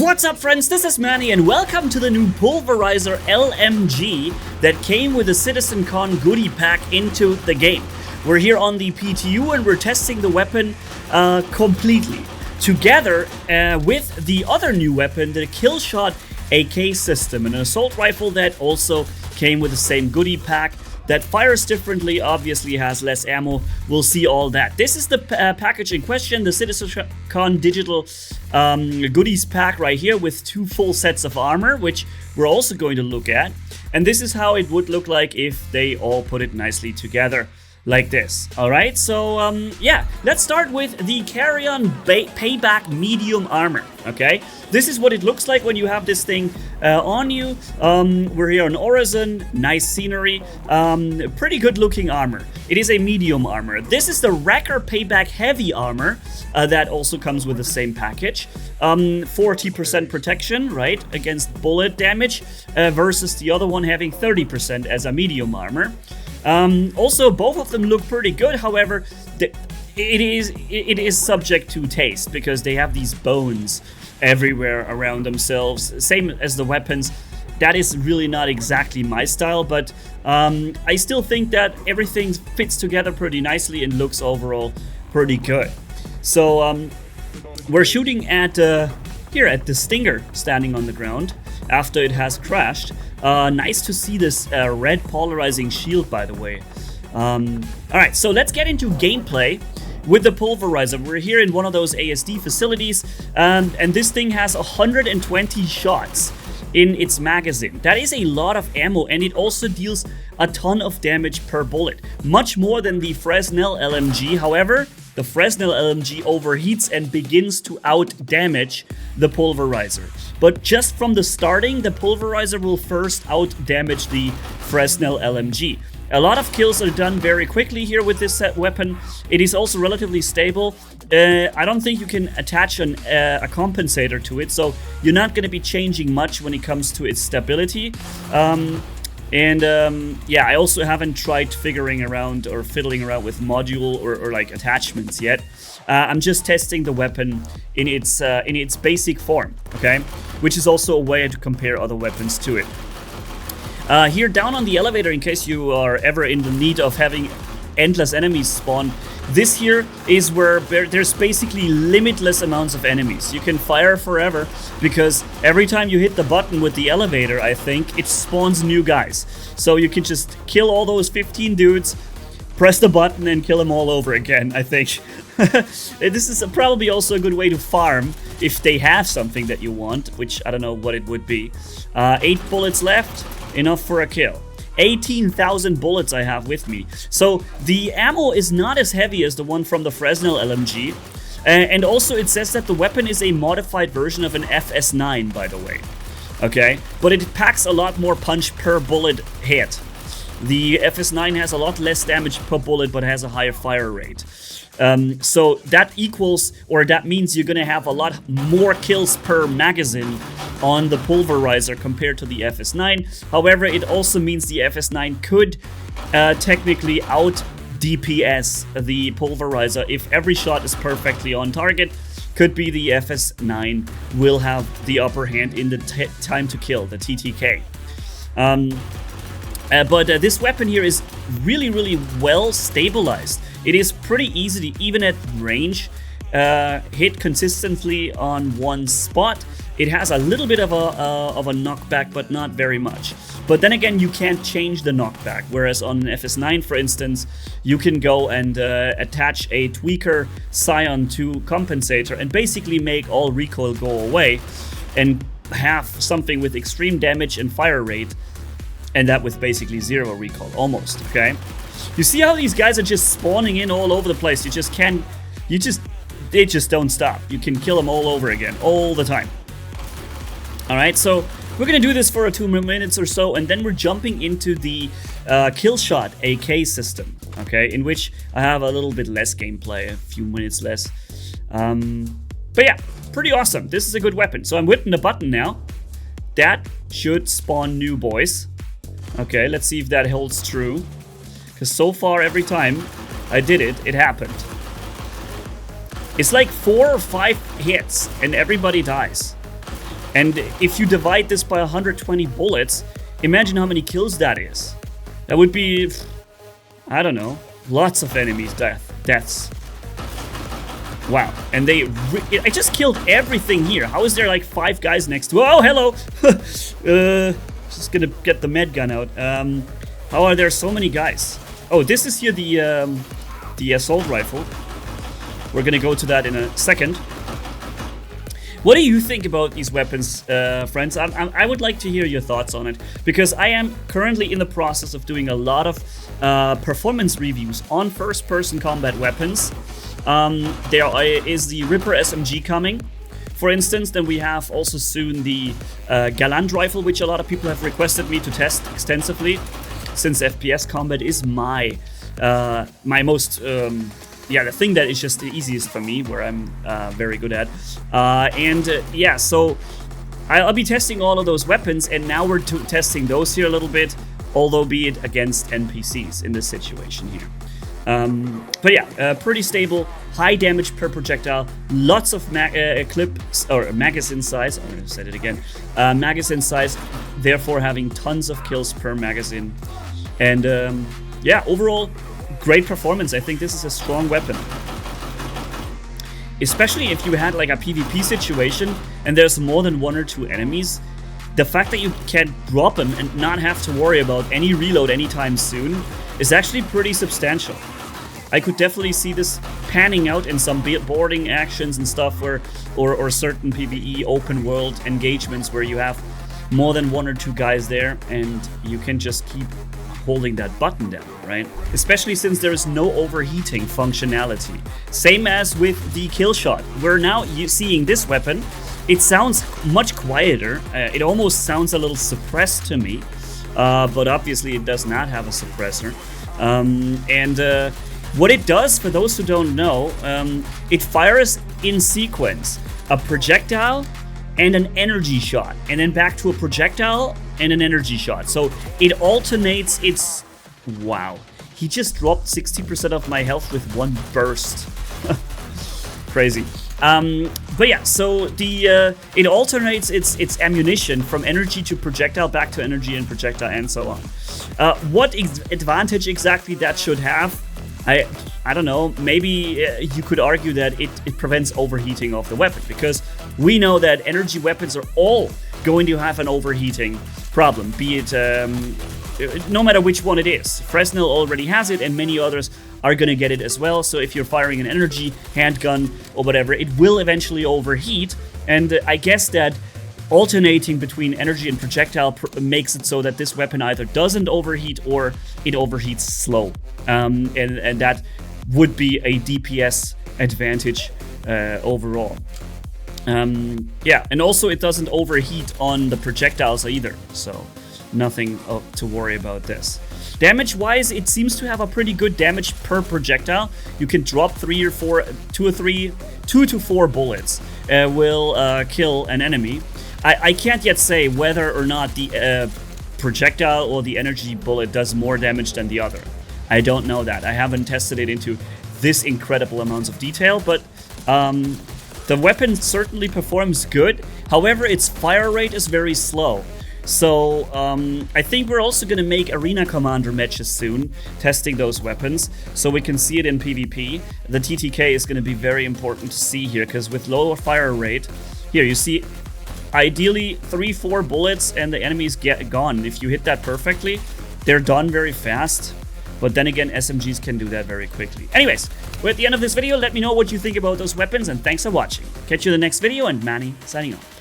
What's up, friends? This is Manni and welcome to the new Pulverizer LMG that came with the Citizencon goodie pack into the game. We're here on the PTU and we're testing the weapon completely. Together with the other new weapon, the Killshot AK system, an assault rifle that also came with the same goodie pack. That fires differently, obviously has less ammo. We'll see all that. This is the package in question, the Citizencon digital goodies pack right here with 2 full sets of armor, which we're also going to look at. And this is how it would look like if they all put it nicely together like this. Alright, so yeah, let's start with the Carry-On Payback medium armor, okay? This is what it looks like when you have this thing on you. We're here on Horizon, nice scenery, pretty good looking armor. It is a medium armor. This is the Wrecker Payback heavy armor that also comes with the same package. 40% protection, right, against bullet damage versus the other one having 30% as a medium armor. Also, both of them look pretty good. However, it is subject to taste because they have these bones everywhere around themselves. Same as the weapons. That is really not exactly my style, but I still think that everything fits together pretty nicely and looks overall pretty good. So we're shooting at here at the Stinger standing on the ground after it has crashed. Nice to see this red polarizing shield, by the way. Alright, so let's get into gameplay with the Pulverizer. We're here in one of those ASD facilities, and this thing has 120 shots in its magazine. That is a lot of ammo, and it also deals a ton of damage per bullet. Much more than the Fresnel LMG. However, the Fresnel LMG overheats and begins to out-damage the Pulverizer. But just from the starting, the Pulverizer will first out-damage the Fresnel LMG. A lot of kills are done very quickly here with this weapon. It is also relatively stable. I don't think you can attach a compensator to it, so you're not going to be changing much when it comes to its stability. Yeah, I also haven't tried figuring around or fiddling around with module or like attachments yet. I'm just testing the weapon in its basic form, okay? Which is also a way to compare other weapons to it. Here down on the elevator, in case you are ever in the need of having endless enemies spawn, this here is where there's basically limitless amounts of enemies. You can fire forever because every time you hit the button with the elevator, I think, it spawns new guys. So you can just kill all those 15 dudes, press the button and kill them all over again, I think. This is probably also a good way to farm if they have something that you want, which I don't know what it would be. 8 bullets left, enough for a kill. 18,000 bullets I have with me. So the ammo is not as heavy as the one from the Fresnel LMG. And also it says that the weapon is a modified version of an FS9, by the way. Okay, but it packs a lot more punch per bullet hit. The FS9 has a lot less damage per bullet, but has a higher fire rate. So that equals, or that means you're gonna have a lot more kills per magazine on the Pulverizer compared to the FS9. However, it also means the FS9 could technically out DPS the Pulverizer if every shot is perfectly on target. Could be the FS9 will have the upper hand in the time to kill, the TTK. But this weapon here is really, really well stabilized. It is pretty easy to, even at range, hit consistently on one spot. It has a little bit of a knockback, but not very much. But then again, you can't change the knockback. Whereas on an FS9, for instance, you can go and attach a tweaker Scion to compensator and basically make all recoil go away and have something with extreme damage and fire rate, and that with basically 0 recoil, almost, okay? You see how these guys are just spawning in all over the place? You just can't, they just don't stop. You can kill them all over again, all the time. Alright, so we're gonna do this for 2 minutes or so, and then we're jumping into the Killshot AK system, okay? In which I have a little bit less gameplay, a few minutes less. But yeah, pretty awesome. This is a good weapon. So I'm hitting the button now. That should spawn new boys. Okay, let's see if that holds true. Because so far, every time I did it, it happened. It's like 4 or 5 hits and everybody dies. And if you divide this by 120 bullets, imagine how many kills that is. That would be, I don't know, lots of enemies deaths. Wow, and I just killed everything here. How is there like 5 guys next to? Oh, hello! Just gonna get the med gun out. How are there so many guys? Oh, this is here the assault rifle. We're gonna go to that in a second. What do you think about these weapons, friends? I would like to hear your thoughts on it, because I am currently in the process of doing a lot of performance reviews on first-person combat weapons. There is the Ripper SMG coming, for instance. Then we have also soon the Galant rifle, which a lot of people have requested me to test extensively, since FPS combat is my most the thing that is just the easiest for me, where I'm very good at. Yeah, so I'll be testing all of those weapons, and now we're testing those here a little bit, although be it against NPCs in this situation here. But yeah, pretty stable, high damage per projectile, lots of clips or magazine size. I said it again. Magazine size, therefore having tons of kills per magazine, and yeah, overall great performance. I think this is a strong weapon, especially if you had like a PvP situation and there's more than 1 or 2 enemies. The fact that you can drop them and not have to worry about any reload anytime soon is actually pretty substantial. I could definitely see this panning out in some boarding actions and stuff, or certain PvE open world engagements where you have more than 1 or 2 guys there and you can just keep holding that button down, right? Especially since there is no overheating functionality. Same as with the Killshot. We're now seeing this weapon. It sounds much quieter. It almost sounds a little suppressed to me, but obviously it does not have a suppressor. What it does, for those who don't know, it fires in sequence a projectile and an energy shot, and then back to a projectile and an energy shot. So it alternates its... Wow. He just dropped 60% of my health with one burst. Crazy. But yeah, so it alternates its ammunition from energy to projectile, back to energy and projectile, and so on. What advantage exactly that should have? I don't know. Maybe you could argue that it prevents overheating of the weapon, because we know that energy weapons are all going to have an overheating problem, be it no matter which one it is. Fresnel already has it, and many others are going to get it as well. So if you're firing an energy handgun or whatever, it will eventually overheat. And I guess that alternating between energy and projectile makes it so that this weapon either doesn't overheat or it overheats slow. And that would be a DPS advantage overall. Yeah, and also it doesn't overheat on the projectiles either, so nothing to worry about this. Damage-wise, it seems to have a pretty good damage per projectile. You can drop 2 to 4 bullets will kill an enemy. I can't yet say whether or not the projectile or the energy bullet does more damage than the other. I don't know that. I haven't tested it into this incredible amounts of detail, but the weapon certainly performs good. However, its fire rate is very slow. So I think we're also going to make Arena Commander matches soon, testing those weapons, so we can see it in PvP. The TTK is going to be very important to see here, because with lower fire rate, here you see ideally 3-4 bullets and the enemies get gone. If you hit that perfectly, they're done very fast. But then again, SMGs can do that very quickly. Anyways, we're at the end of this video. Let me know what you think about those weapons, and thanks for watching. Catch you in the next video, and Manni signing off.